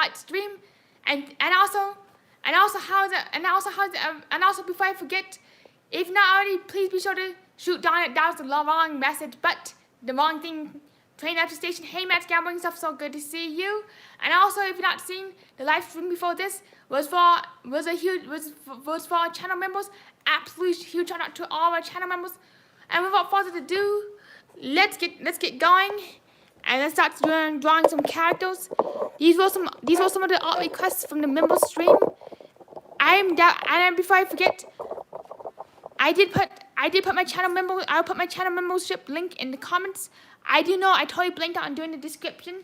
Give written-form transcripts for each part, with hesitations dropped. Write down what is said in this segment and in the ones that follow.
jackpot stream, and also before I forget, if not already, please be sure to shoot Don it. That was the wrong message, but the wrong thing. Train after station. Hey, Matt's gambling stuff. So good to see you. And also, if you're not seen the live stream before this, was for our channel members. Absolutely huge shout out to all our channel members. And without further ado, let's get going. And let's start drawing some characters. These were some of the art requests from the members stream. And before I forget, I did put my channel member. I'll put my channel membership link in the comments. I do know I totally blanked out on doing the description.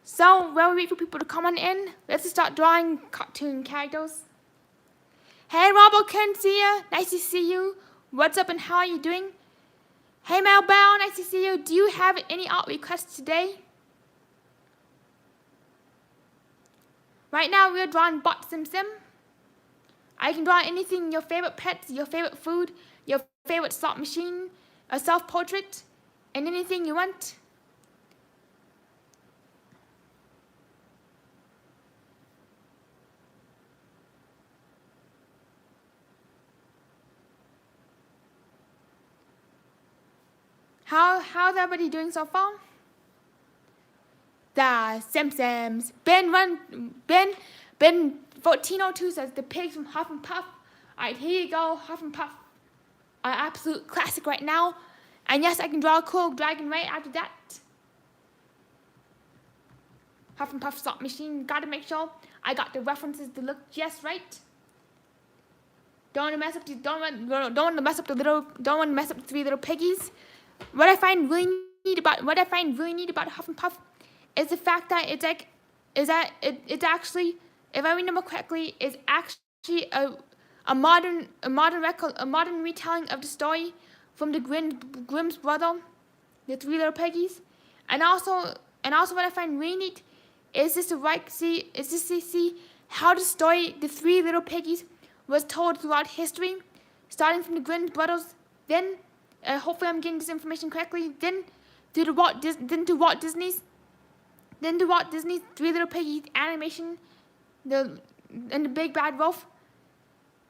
So while we wait for people to come on in, let's just start drawing cartoon characters. Hey Robo, can see you. Nice to see you. What's up and how are you doing? Hey Malbow, nice to see you. Do you have any art requests today? Right now we're drawing Bot Sim Sim. I can draw anything, your favorite pets, your favorite food, your favorite slot machine, a self-portrait, and anything you want. How's everybody doing so far? The Simpsons. Ben 1402 says the pigs from Huff and Puff. Alright, here you go. Huff and Puff. An absolute classic right now. And yes, I can draw a cool dragon right after that. Huff and Puff slot machine. Gotta make sure I got the references to look just right. Don't want to mess up the three little piggies. What I find really neat about Huff and Puff is the fact that it's actually, if I remember correctly, is actually a modern retelling of the story from the Grimm's brother, the three little piggies. And also what I find really neat is just to see how the story, the three little piggies, was told throughout history, starting from the Grimm's brothers, then hopefully I'm getting this information correctly, then to Walt Disney's Three Little Piggies animation, and the Big Bad Wolf.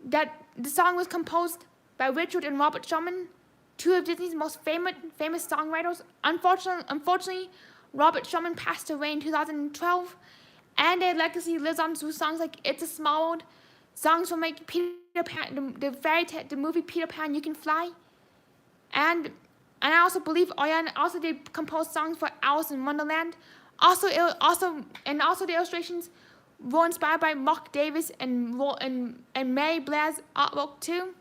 That the song was composed by Richard and Robert Schumann, two of Disney's most famous songwriters. Unfortunately, Robert Schumann passed away in 2012, and their legacy lives on through songs like "It's a Small World," songs from like Peter Pan, the movie Peter Pan, You Can Fly, and I also believe also they composed songs for Alice in Wonderland. Also the illustrations were inspired by Mark Davis and Mary Blair's artwork too.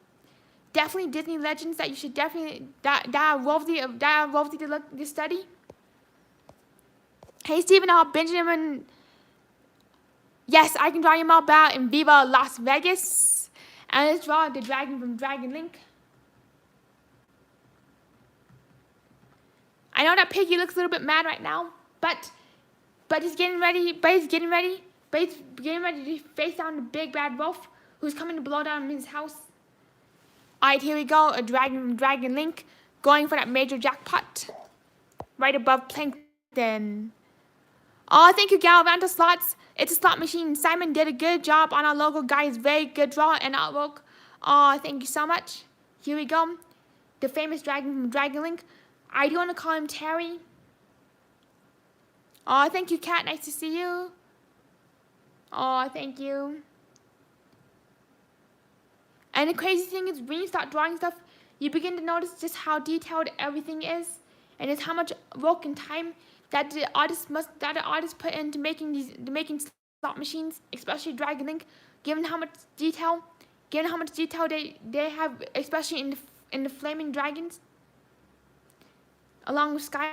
Definitely Disney legends that you should definitely that are worthy to study. Hey Stephen R. Benjamin. Yes, I can draw you all about in Viva Las Vegas. And let's draw the dragon from Dragon Link. I know that Piggy looks a little bit mad right now, but he's getting ready to face down the big bad wolf who's coming to blow down his house. Alright, here we go. A dragon from Dragon Link going for that major jackpot right above Plankton. Oh, thank you, Galvanta Slots. It's a slot machine. Simon did a good job on our logo, guys. Very good draw and artwork. Oh, thank you so much. Here we go. The famous dragon from Dragon Link. I do want to call him Terry. Oh, thank you, Kat. Nice to see you. Oh, thank you. And the crazy thing is, when you start drawing stuff, you begin to notice just how detailed everything is, and just how much work and time that the artist put into making slot machines, especially Dragon Link. Given how much detail they have, especially in the flaming dragons, along with Sky.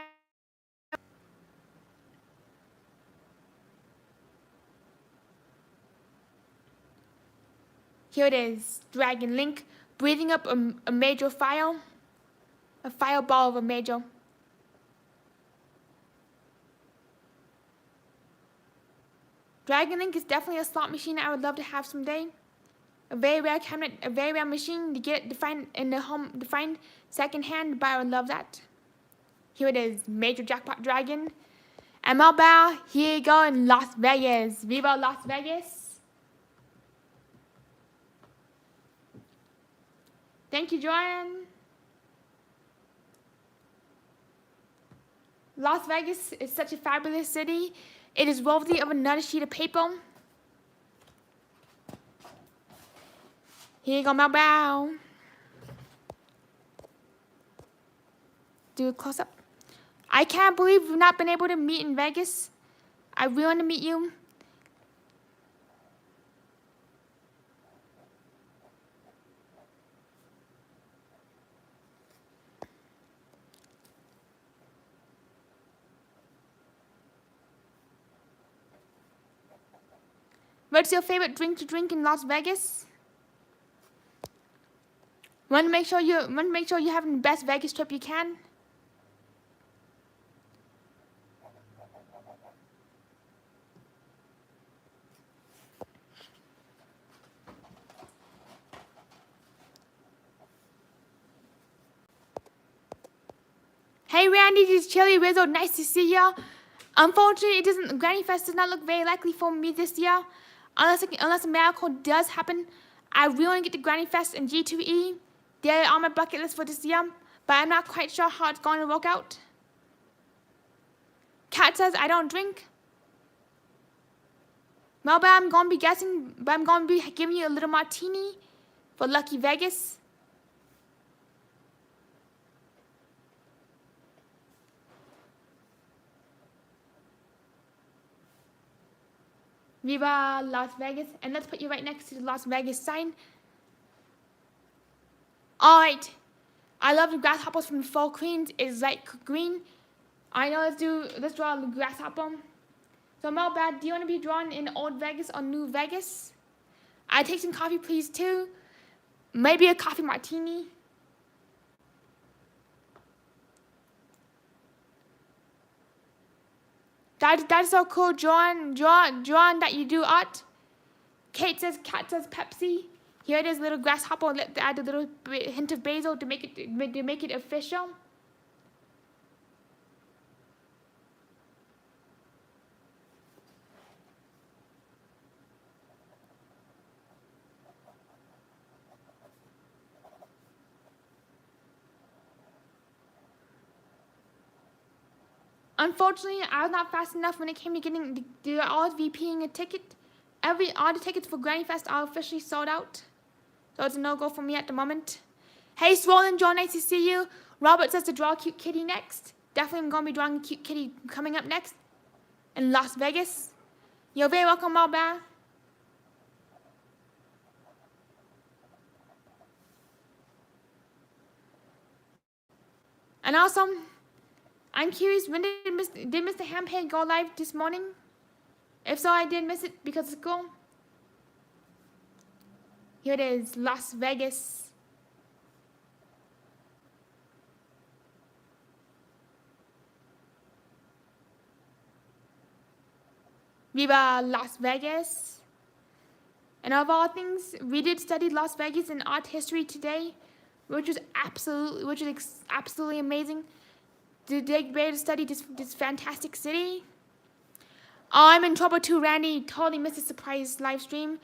Here it is, Dragon Link, breathing up a major fire. A fireball of a major. Dragon Link is definitely a slot machine I would love to have someday. A very rare cabinet, a very rare machine to get defined in the home, defined secondhand, but I would love that. Here it is, Major Jackpot Dragon. And Bao, here you go in Las Vegas. Viva Las Vegas. Thank you, Joanne. Las Vegas is such a fabulous city. It is worthy of another sheet of paper. Here you go, Bao. Do a close up. I can't believe we've not been able to meet in Vegas. I really want to meet you. What's your favorite drink to drink in Las Vegas? Want to make sure you're having the best Vegas trip you can. Hey Randy, this is Chili Rizzo. Nice to see ya. Unfortunately, Granny Fest does not look very likely for me this year. Unless a miracle does happen. I really want to get to Granny Fest and G2E. They're on my bucket list for this year, but I'm not quite sure how it's going to work out. Kat says I don't drink. Well, but I'm going to be guessing, but I'm going to be giving you a little martini for Lucky Vegas. Viva Las Vegas. And let's put you right next to the Las Vegas sign. Alright. I love the grasshoppers from the Fall Queens. It's light green. I know, let's draw the grasshopper. So Melbad, do you want to be drawn in Old Vegas or New Vegas? I take some coffee please too. Maybe a coffee martini. That's so cool, John, that you do art. Kat says Pepsi. Here it is, little grasshopper. Let's add a little hint of basil to make it official. Unfortunately, I was not fast enough when it came to getting the RSVPing a ticket. All the tickets for Granny Fest are officially sold out. So it's a no-go for me at the moment. Hey, Swollen Joe, nice to see you. Robert says to draw a cute kitty next. Definitely going to be drawing a cute kitty coming up next. In Las Vegas. You're very welcome, Malba. And also, I'm curious, when did Mr. Hamphead go live this morning? If so, I did miss it because of school. Here it is, Las Vegas. Viva Las Vegas. And of all things, we did study Las Vegas in art history today, which was absolutely amazing. Did they be able to study this fantastic city? Oh, I'm in trouble too, Randy. Totally missed a surprise live stream.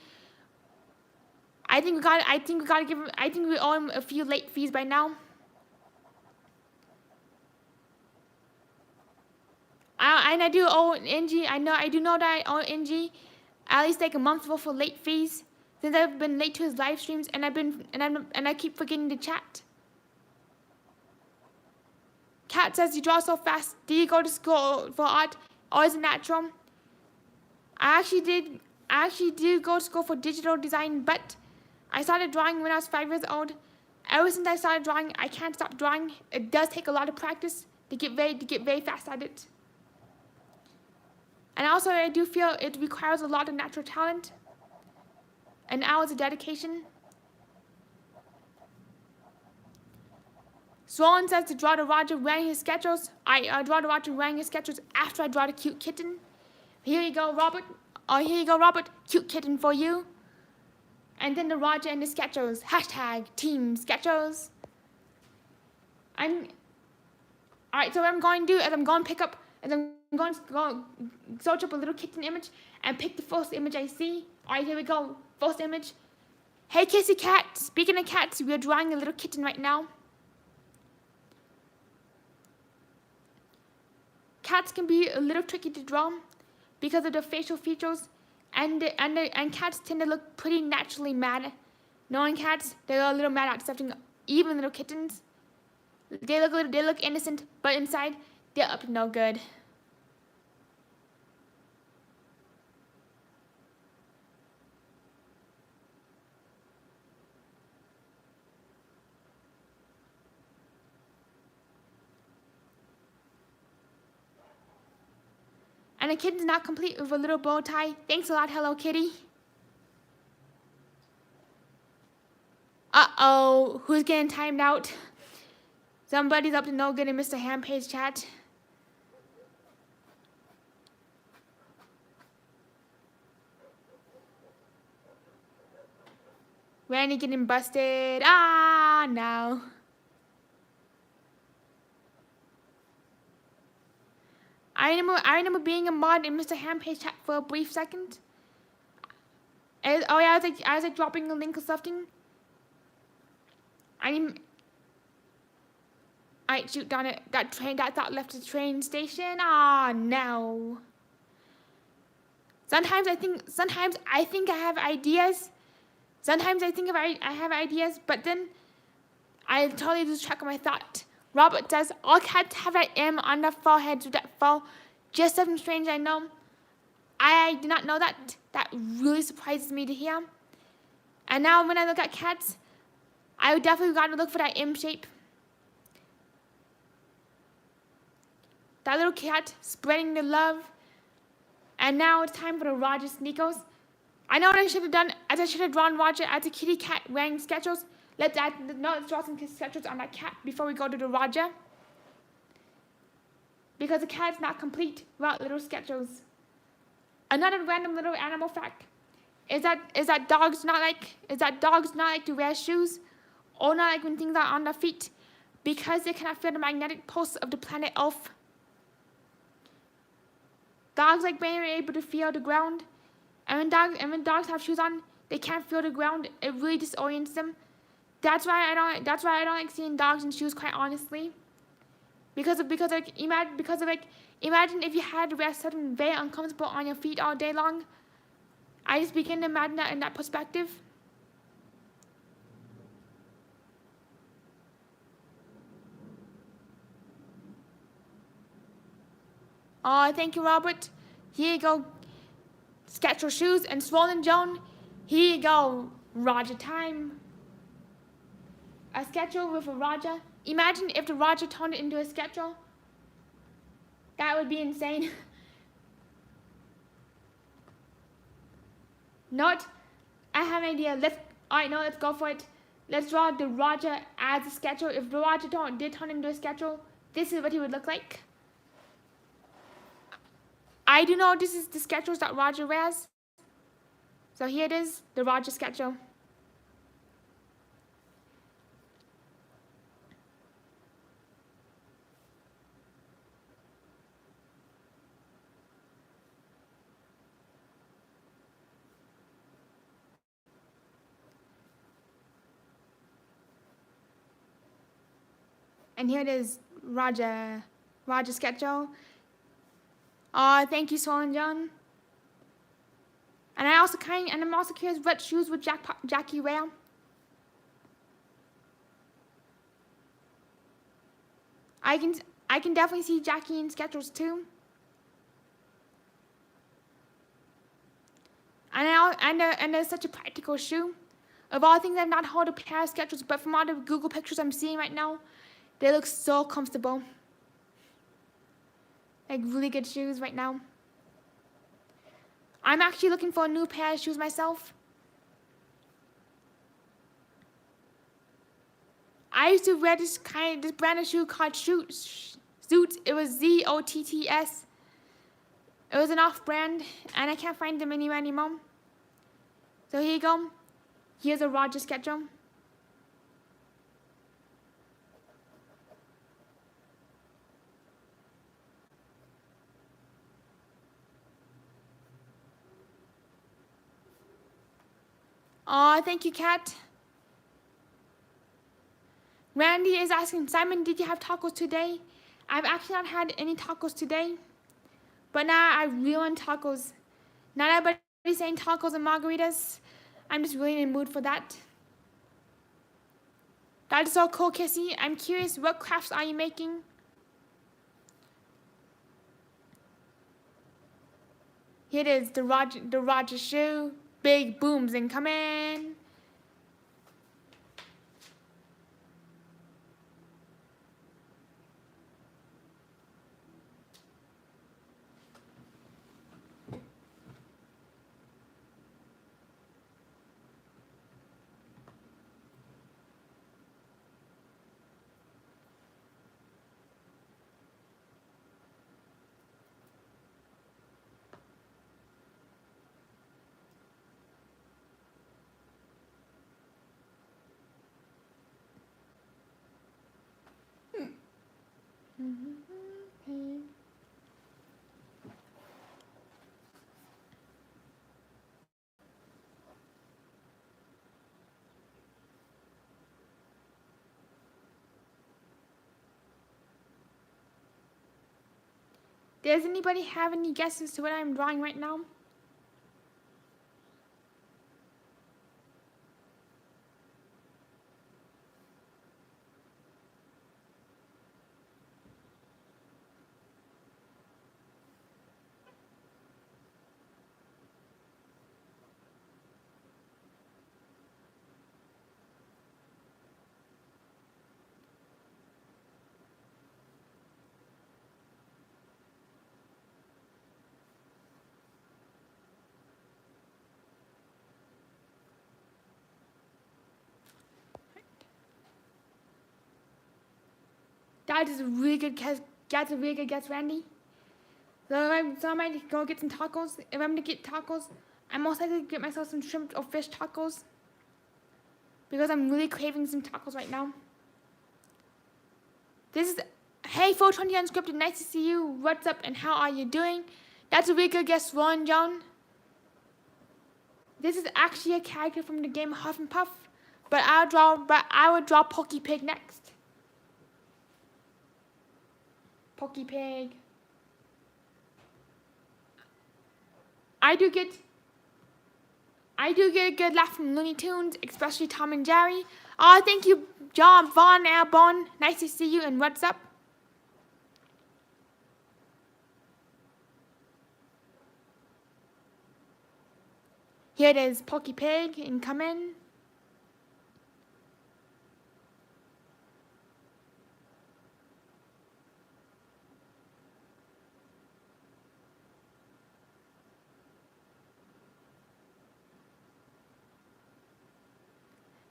I think we owe him a few late fees by now. And I do owe NG. I do know that I owe NG at least like a month's worth of late fees since I've been late to his live streams and I keep forgetting to chat. Kat says you draw so fast. Did you go to school for art or is it natural? I actually did go to school for digital design, but I started drawing when I was 5 years old. Ever since I started drawing, I can't stop drawing. It does take a lot of practice to get very fast at it. And also, I do feel it requires a lot of natural talent and hours of dedication. Swollen says to draw the Roger wearing his sketchers. I draw the Roger wearing his sketchers after I draw the cute kitten. Here you go, Robert. Oh, here you go, Robert. Cute kitten for you. And then the Roger and the sketchers. Hashtag Team Sketchers. Alright, so what I'm going to do is I'm going to pick up is I'm going to go search up a little kitten image and pick the first image I see. Alright, here we go. First image. Hey, kissy cat. Speaking of cats, we are drawing a little kitten right now. Cats can be a little tricky to draw because of their facial features, and cats tend to look pretty naturally mad. Knowing cats, they're a little mad at something. Even little kittens, they look innocent, but inside they're up to no good. And the kitten's not complete with a little bow tie. Thanks a lot, Hello Kitty. Uh-oh, who's getting timed out? Somebody's up to no good in Mr. Hampage chat. Randy getting busted. Ah, no. I remember being a mod in Mr. Hampage chat for a brief second. I was like dropping a link or something. I shoot down it. That thought left the train station. Ah, no. Sometimes I think I have ideas. Sometimes I think I have ideas, but then I totally lose track of my thought. Robert says, all cats have that M on their foreheads with that faux. Just something strange, I know. I did not know that. That really surprises me to hear. And now when I look at cats, I would definitely got to look for that M shape. That little cat spreading the love. And now it's time for the Roger sneakers. I know what I should have done, as I should have drawn Roger as a kitty cat wearing sketchers. Let's draw some sketchers on that cat before we go to the Roger. Because the cat's not complete without little sketchers. Another random little animal fact is that dogs not like to wear shoes, or not like when things are on their feet, because they cannot feel the magnetic pulse of the planet Earth. Dogs like being able to feel the ground, and when dogs have shoes on, they can't feel the ground. It really disorients them. That's why I don't like seeing dogs in shoes, quite honestly. Because imagine if you had to wear something very uncomfortable on your feet all day long. I just begin to imagine that in that perspective. Oh, thank you, Robert. Here you go. Sketch your shoes and Swollen Joan. Here you go. Roger time. A sketcher with a Roger. Imagine if the Roger turned it into a sketcher. That would be insane. Not. I have an idea. Let's go for it. Let's draw the Roger as a sketcher. If the Roger did turn into a sketcher, this is what he would look like. I do know this is the sketchers that Roger wears. So here it is, the Roger sketcher. And here it is, Roger sketcher. Oh, thank you, Swollen John. And I'm also curious what shoes would Jackie wear. I can definitely see Jackie in Skechers too. And there's such a practical shoe. Of all things, I've not held a pair of Skechers, but from all the Google pictures I'm seeing right now, they look so comfortable. Like really good shoes right now. I'm actually looking for a new pair of shoes myself. I used to wear this brand of shoe called Suits. It was ZOTTS. It was an off-brand, and I can't find them anywhere anymore. So here you go. Here's a Roger sketcher. Aw, thank you, Kat. Randy is asking, Simon, did you have tacos today? I've actually not had any tacos today. But now I really want tacos. Not everybody's saying tacos and margaritas. I'm just really in the mood for that. That is so cool, Kissy. I'm curious, what crafts are you making? Here it is, the Roger shoe. Big booms incoming. Does anybody have any guesses to what I'm drawing right now? That is a really good guess. That's a really good guess, Randy. So I might go get some tacos. If I'm gonna get tacos, I'm most likely to get myself some shrimp or fish tacos. Because I'm really craving some tacos right now. This is, hey 420 Unscripted, nice to see you. What's up and how are you doing? That's a really good guess, Ron John. This is actually a character from the game Huff and Puff. But I would draw Pokey Pig next. Pokey Pig. I do get a good laugh from Looney Tunes, especially Tom and Jerry. Oh, thank you, John Von Airborne. Nice to see you, and what's up? Here it is, Pokey Pig, incoming.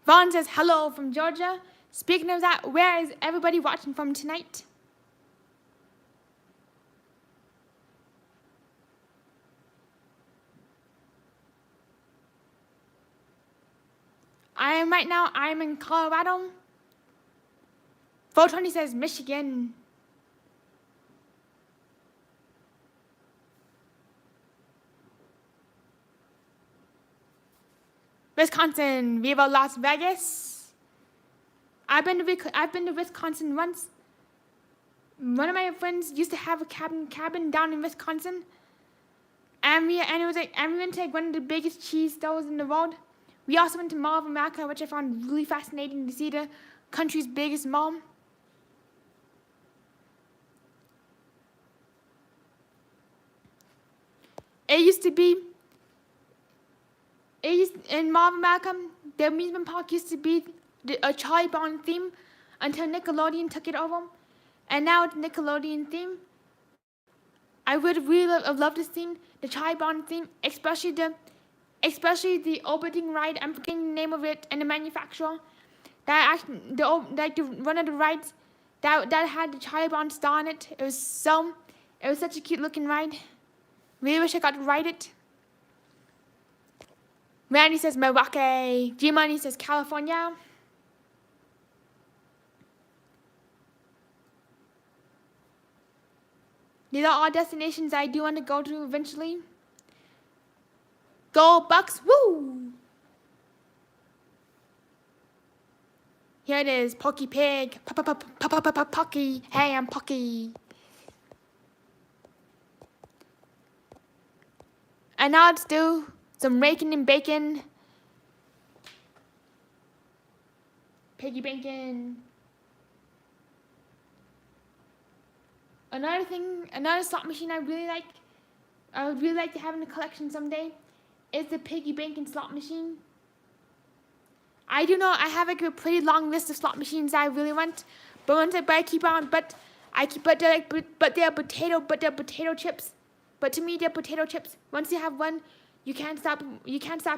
Vaughn says hello from Georgia. Speaking of that, where is everybody watching from tonight? I'm in Colorado. 420 says Michigan. Wisconsin, Viva Las Vegas. I've been to Wisconsin once. One of my friends used to have a cabin down in Wisconsin, and we went to one of the biggest cheese stores in the world. We also went to Mall of America, which I found really fascinating to see the country's biggest mall. In Mall of America, the amusement park used to be a Charlie Brown theme until Nickelodeon took it over. And now it's Nickelodeon theme. I would really loved to see the Charlie Brown theme, especially the orbiting ride. I'm forgetting the name of it, and the manufacturer. One of the rides that had the Charlie Brown star on it. It was such a cute looking ride. Really wish I got to ride it. Randy says Milwaukee. G-Money says California. These are all destinations I do want to go to eventually. Go Bucks, woo! Here it is, Pocky Pig. Pocky. Hey, I'm Pocky. And now let's do some raking and bacon. Piggy bacon. Another slot machine I would really like to have in the collection someday, is the piggy bacon slot machine. I do know I have like a pretty long list of slot machines that I really want, but they're potato chips. But to me, they're potato chips. Once you have one, you can't stop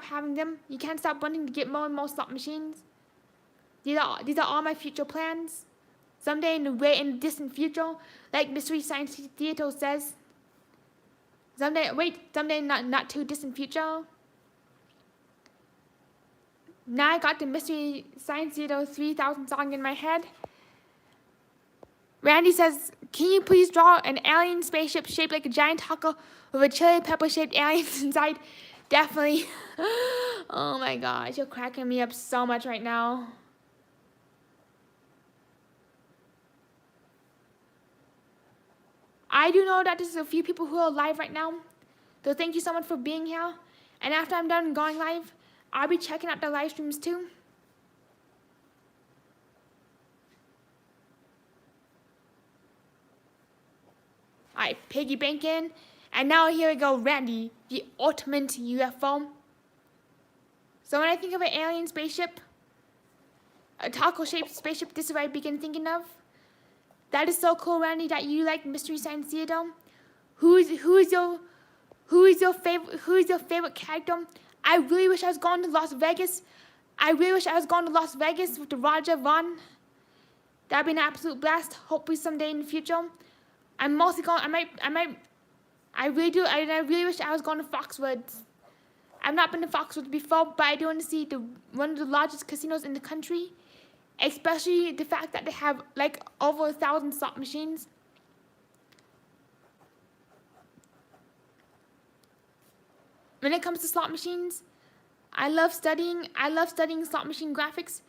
having them. You can't stop wanting to get more and more slot machines. These are all my future plans. Someday in the distant future, like Mystery Science Theater says. Someday not too distant future. Now I got the Mystery Science Theater 3000 song in my head. Randy says, can you please draw an alien spaceship shaped like a giant taco with a chili pepper shaped aliens inside? Definitely. Oh my gosh, you're cracking me up so much right now. I do know that there's a few people who are live right now. So thank you so much for being here. And after I'm done going live, I'll be checking out the live streams too. Alright, piggy banking. And now here we go, Randy, the ultimate UFO. So when I think of an alien spaceship, a taco-shaped spaceship, this is what I begin thinking of. That is so cool, Randy, that you like Mystery Science Theater. Who is your favorite character? I really wish I was going to Las Vegas. I really wish I was going to Las Vegas with the Roger Vaughn. That'd be an absolute blast. Hopefully someday in the future. I'm mostly going. I really do. I really wish I was going to Foxwoods. I've not been to Foxwoods before, but I do want to see one of the largest casinos in the country. Especially the fact that they have like over 1,000 slot machines. When it comes to slot machines, I love studying slot machine graphics,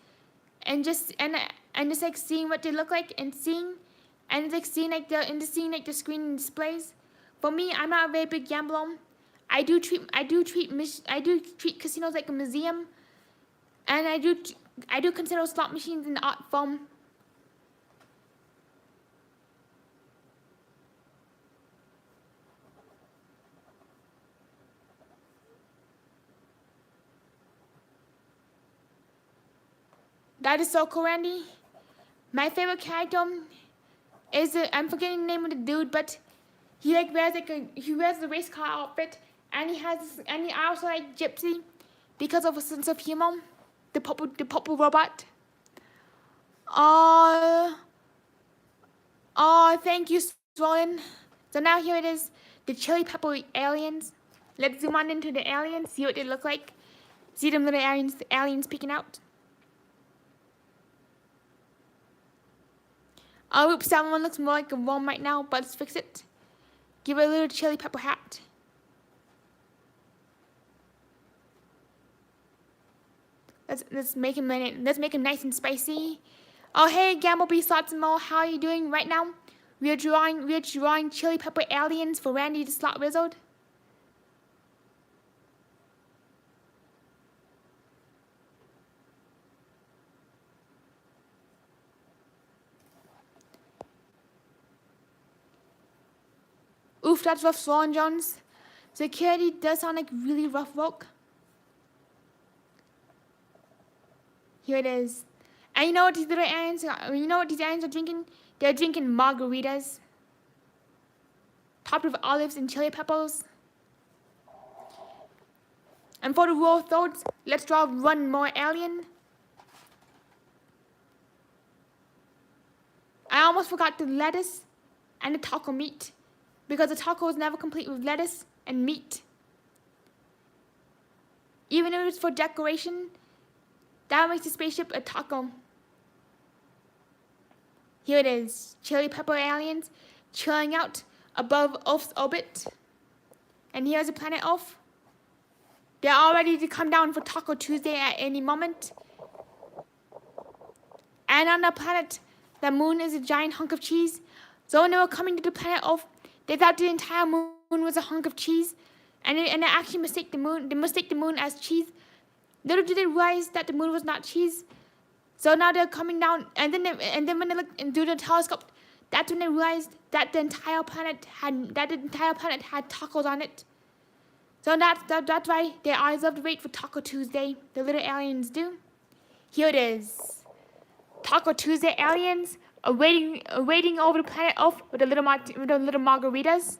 and just like seeing what they look like and seeing the screen displays. For me, I'm not a very big gambler. I do treat casinos like a museum, and I do consider slot machines an art form. That is so cool, Randy. My favorite character is I'm forgetting the name of the dude, but he wears the race car outfit, and I also like Gypsy because of a sense of humor. The purple robot. Oh, thank you, Swollen. So now here it is, the chili pepper aliens. Let's zoom on into the aliens, see what they look like. See them little aliens peeking out. Oh, oops, that one looks more like a worm right now, but let's fix it. Give it a little chili pepper hat. Let's make him nice and spicy. Oh, hey, Gamblebee Slots and Mo, how are you doing right now? We're drawing chili pepper aliens for Randy the Slot Wizard. Oof, that's rough, Sloan Jones. Security does sound like really rough work. Here it is. And you know what these aliens are drinking? They're drinking margaritas. Topped with olives and chili peppers. And for the raw thoughts, let's draw one more alien. I almost forgot the lettuce and the taco meat, because the taco is never complete with lettuce and meat. Even if it's for decoration, that makes the spaceship a taco. Here it is, chili pepper aliens chilling out above Earth's orbit. And here's the planet Earth. They're all ready to come down for Taco Tuesday at any moment. And on the planet, the moon is a giant hunk of cheese. So when they were coming to the planet Earth, they thought the entire moon was a hunk of cheese, and they actually mistake the moon. They mistake the moon as cheese. Little did they realize that the moon was not cheese. So now they're coming down, and then when they looked through the telescope, that's when they realized that the entire planet had tacos on it. So that's why their eyes love to wait for Taco Tuesday. The little aliens do. Here it is. Taco Tuesday aliens are waiting over the planet Earth with the little margaritas.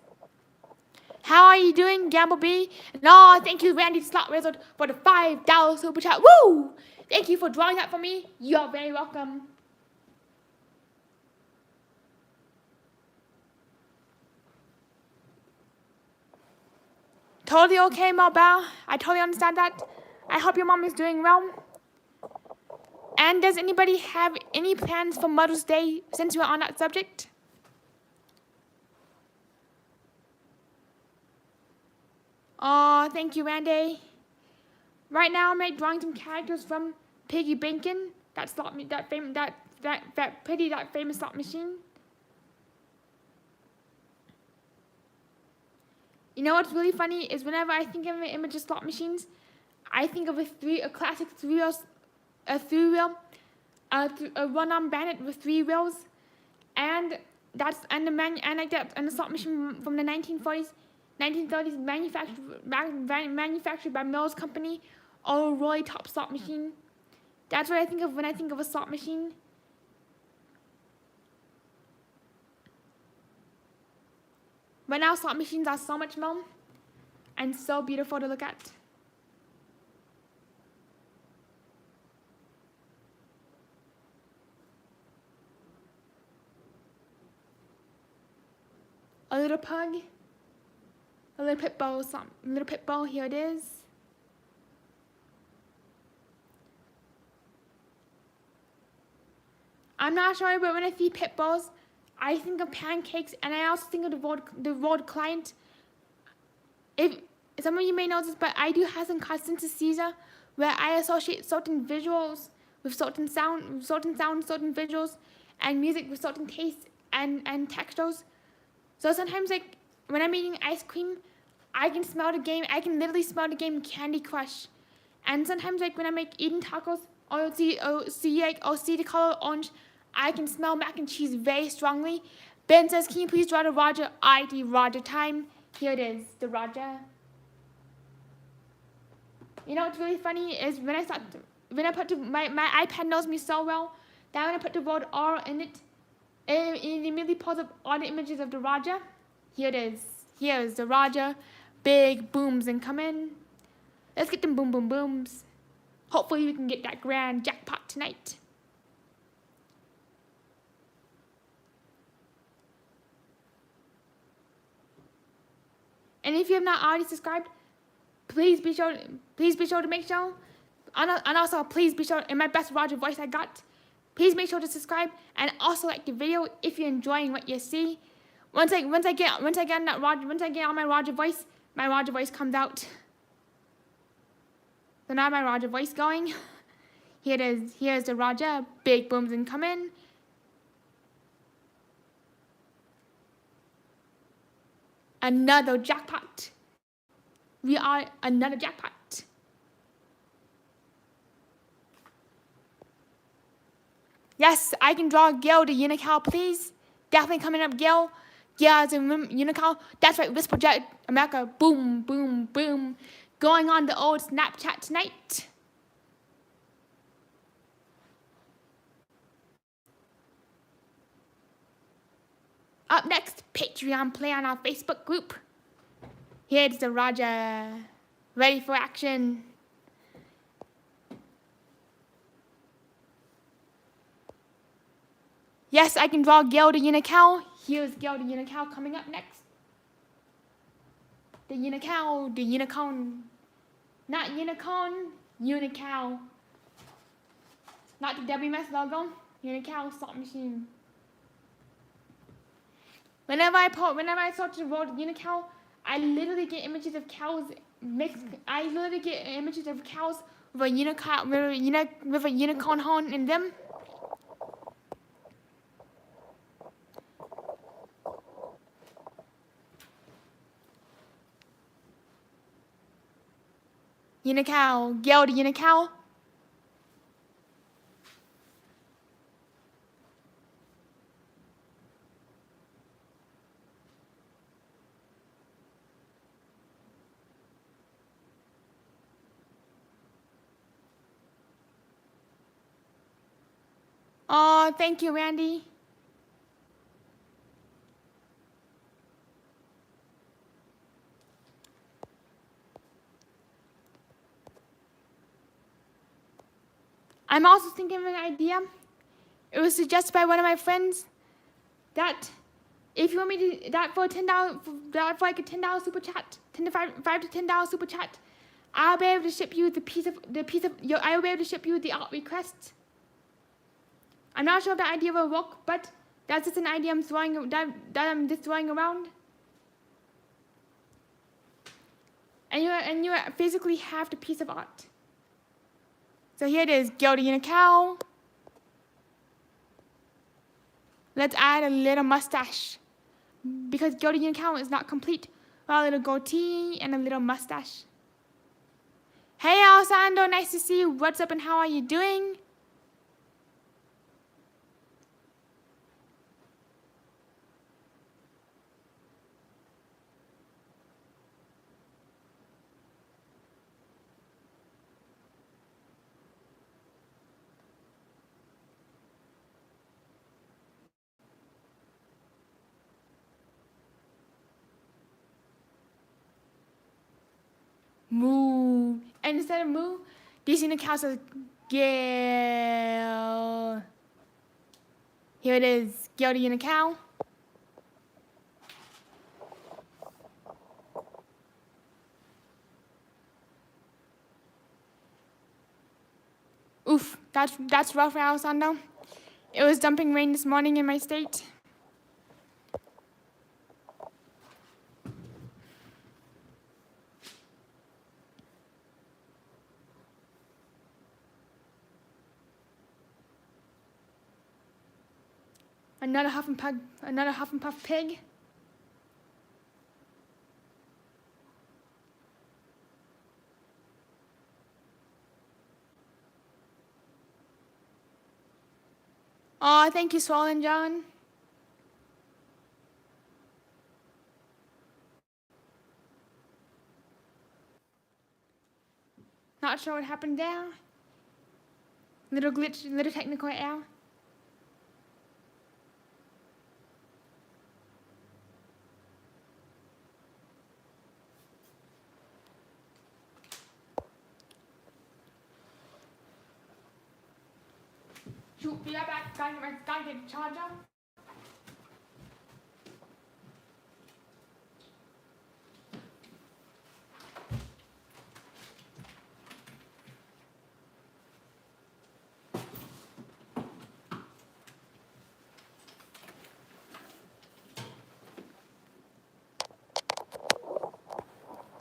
How are you doing, Gamble B? No, thank you, Randy Slot Wizard, for the $5 super chat. Woo! Thank you for drawing that for me. You are very welcome. Totally okay, Marbell. I totally understand that. I hope your mom is doing well. And does anybody have any plans for Mother's Day since we're on that subject? Oh, thank you, Randy. Right now, I'm drawing some characters from Piggy Bankin', that famous slot machine. You know what's really funny is whenever I think of an image of slot machines, I think of a classic three-wheel, a run-on bandit with 3 wheels, and the slot machine from the 1930s, manufactured by Mills Company, or a really top slot machine. That's what I think of when I think of a slot machine. But now slot machines are so much more and so beautiful to look at. A little pug, a little pit bull, here it is. I'm not sure, but when I feed pit bulls, I think of pancakes, and I also think of the road client. If some of you may know this, but I do have some synesthesia where I associate certain visuals with certain sounds, certain visuals, and music with certain tastes and textures. So sometimes, like when I'm eating ice cream, I can smell the game. I can literally smell the game Candy Crush. And sometimes, like when I'm eating tacos, or see the color orange, I can smell mac and cheese very strongly. Ben says, "Can you please draw the Roger?" ID Roger time. Here it is, the Roger. You know what's really funny is my iPad knows me so well that when I put the word R in it, it immediately pulls up all the images of the Roger. Here it is. Here is the Roger. Big booms incoming. Let's get them boom boom booms. Hopefully we can get that grand jackpot tonight. And if you have not already subscribed, please be sure to make sure. And also, please be sure, in my best Roger voice I got, please make sure to subscribe and also like the video if you're enjoying what you see. Once I get on my Roger voice comes out. So now my Roger voice going. Here it is. Here's the Roger. Big booms incoming. Another jackpot. We are another jackpot. Yes, I can draw Gil the Unical, please. Definitely coming up, Gil. Gil as a Unical. That's right, Whisper Jet America. Boom, boom, boom. Going on the old Snapchat tonight. Up next, Patreon play on our Facebook group. Here's the Roger. Ready for action. Yes, I can draw Gil the Unical. Here's Gil the Unical coming up next. The Unical, the unicorn. Not unicorn, Unical. Not the WMS logo, Unical slot machine. Whenever I search the word Unical, I literally get images of cows mixed. I literally get images of cows with a unicorn horn in them. Unicao. Guild Unicao. Oh, thank you, Randy. I'm also thinking of an idea. It was suggested by one of my friends that if you want me to, that for $10, that for like a $10 super chat, $5 to $10 super chat, I'll be able to ship you I will be able to ship you the art request. I'm not sure if that idea will work, but that's just an idea I'm just throwing around. And you physically have the piece of art. So here it is, Gildy and a cow. Let's add a little mustache. Because Gildy and a cow is not complete without a little goatee and a little mustache. Hey Alessandro, nice to see you. What's up and how are you doing? Moo. And instead of moo, this in the cow says Gail. Here it is, Gildy and a cow. Oof, that's rough for Alessandro. It was dumping rain this morning in my state. Another Huff and Puff pig. Oh, thank you, Swollen John. Not sure what happened there. Little glitch, little technical error. Shoot, be right back. Gotta get the charger.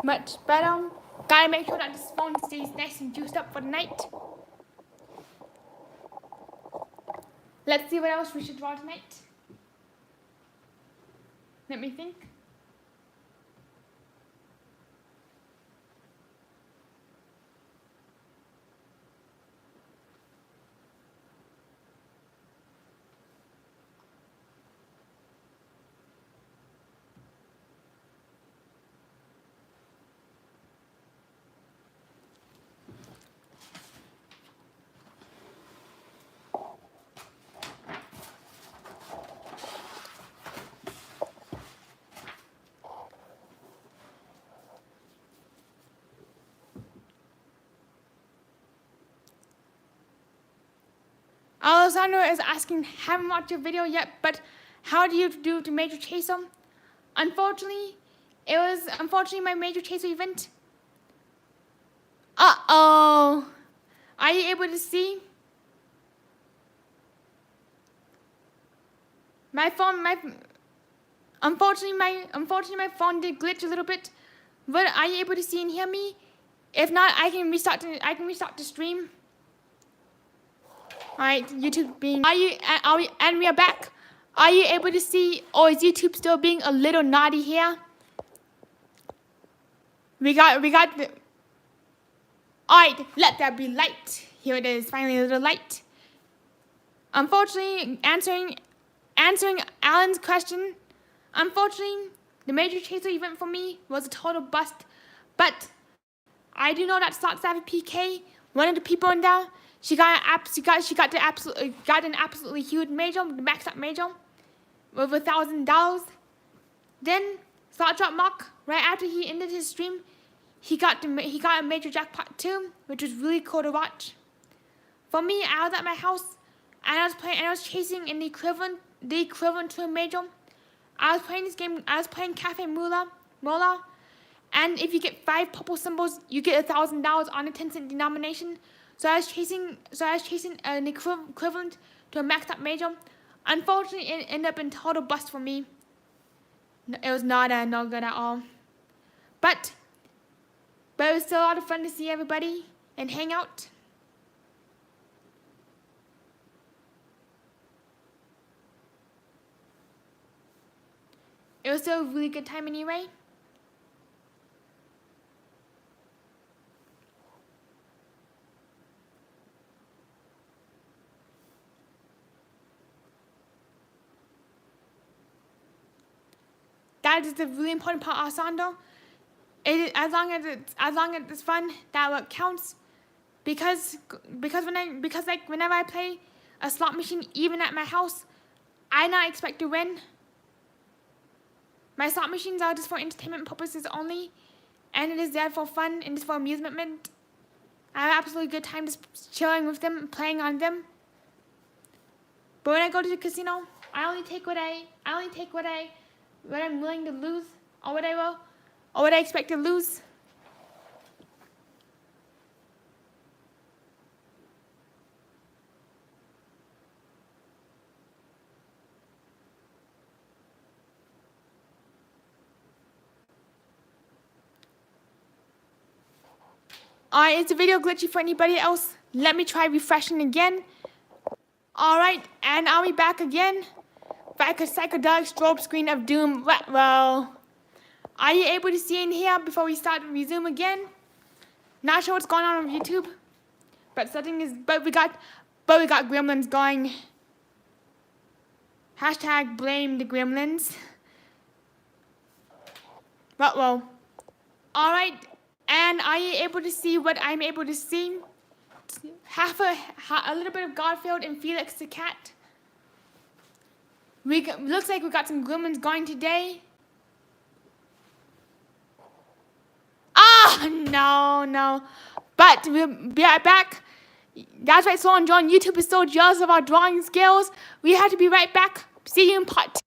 Much better. Gotta make sure that this phone stays nice and juiced up for the night. Let's see what else we should draw tonight. Let me think. Alessandro is asking, haven't watched your video yet, but how do you do the Major Chaser? Unfortunately, it was my Major Chaser event. Uh-oh. Are you able to see? Unfortunately my phone did glitch a little bit. But are you able to see and hear me? If not, I can restart the stream. Alright, YouTube being, and we are back. Are you able to see, or is YouTube still being a little naughty here? We got the, Alright, let there be light. Here it is, finally a little light. Unfortunately, answering Alan's question, unfortunately, the major chaser event for me was a total bust. But I do know that Slot Savvy PK, one of the people in there, she got an absolutely huge major, the maxed up major, with $1,000. Then Slot Drop Mock, right after he ended his stream, he got a major jackpot too, which was really cool to watch. For me, I was at my house and I was chasing in the equivalent to a major. I was playing this game. I was playing Cafe Mola, and if you get 5 purple symbols, you get $1,000 on a 10-cent denomination. So I was chasing an equivalent to a maxed up major. Unfortunately, it ended up in total bust for me. It was not good at all. But it was still a lot of fun to see everybody and hang out. It was still a really good time anyway. That is the really important part of Sando. As long as it's fun, that what counts. Because whenever I play a slot machine, even at my house, I not expect to win. My slot machines are just for entertainment purposes only, and it is there for fun and just for amusement. I have an absolutely good time just chilling with them, playing on them. But when I go to the casino, I only take what I'm willing to lose, or what I expect to lose. Alright, is the video glitchy for anybody else? Let me try refreshing again. Alright, and I'll be back again. Like a psychedelic strobe screen of doom. Well, are you able to see in here before we resume again? Not sure what's going on YouTube, but we got gremlins going. Hashtag blame the gremlins. Well. Alright, and are you able to see what I'm able to see? A little bit of Garfield and Felix the cat. Looks like we got some gremlins going today. No. But we'll be right back. That's right, Soulot and John. YouTube is so jealous of our drawing skills. We have to be right back. See you in part 2.